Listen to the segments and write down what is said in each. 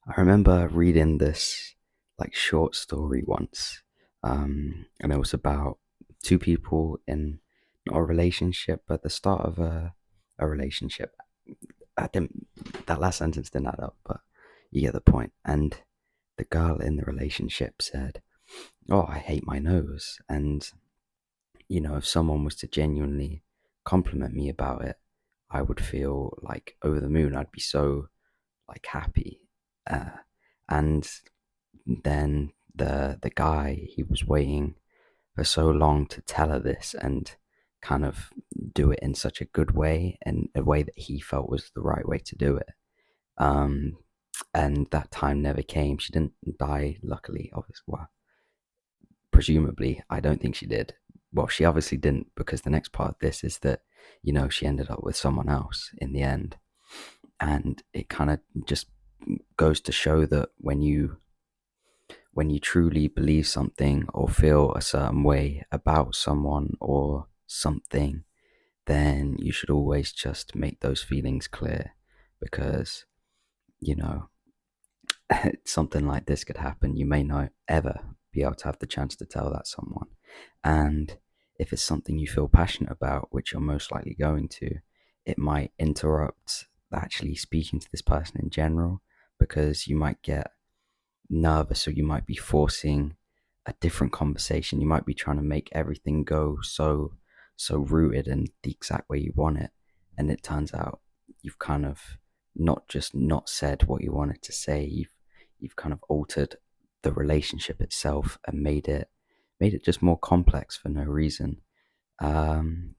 I remember reading this like short story once, and it was about two people in not a relationship, but the start of a relationship. I didn't that last sentence didn't add up, but you get the point. And the girl in the relationship said, "Oh, I hate my nose," and if someone was to genuinely compliment me about it, I would feel like over the moon. I'd be so like happy. Uh, and then the guy, he was waiting for so long to tell her this and kind of do it in such a good way and a way that he felt was the right way to do it. Um, and that time never came. She didn't die, luckily. Obviously, well, presumably, I don't think she did. Well, she obviously didn't, because the next part of this is that she ended up with someone else in the end. And it kind of just goes to show that when you truly believe something or feel a certain way about someone or something, then you should always just make those feelings clear, because you know something like this could happen. You may not ever be able to have the chance to tell that someone. And if it's something you feel passionate about, which you're most likely going to, it might interrupt actually speaking to this person in general, because you might get nervous, or you might be forcing a different conversation. You might be trying to make everything go so rooted in the exact way you want it, and it turns out you've kind of not just not said what you wanted to say. You've kind of altered the relationship itself and made it just more complex for no reason. Um,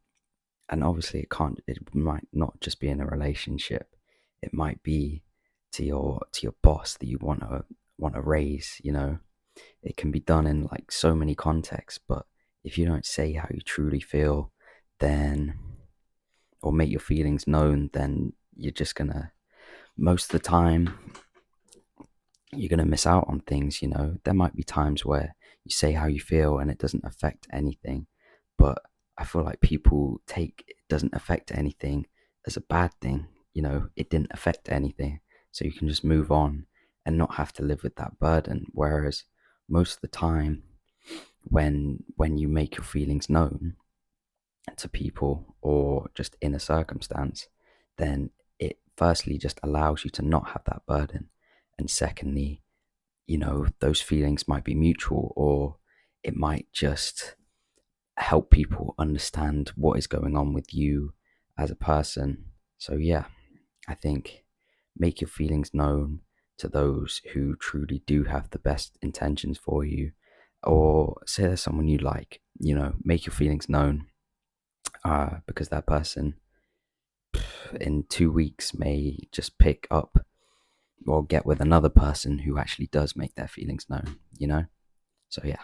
and obviously, it might not just be in a relationship. It might be to your boss that you want to raise. It can be done in like so many contexts, but if you don't say how you truly feel, then or make your feelings known, then you're just gonna most of the time you're gonna miss out on things. There might be times where you say how you feel and it doesn't affect anything, but I feel like people take it doesn't affect anything as a bad thing. It didn't affect anything, so you can just move on and not have to live with that burden. Whereas most of the time, when you make your feelings known to people or just in a circumstance, then it firstly just allows you to not have that burden, and secondly, those feelings might be mutual, or it might just help people understand what is going on with you as a person. So, yeah, I think make your feelings known to those who truly do have the best intentions for you, or say there's someone you like, make your feelings known, because that person in 2 weeks may just pick up or get with another person who actually does make their feelings known. So, yeah.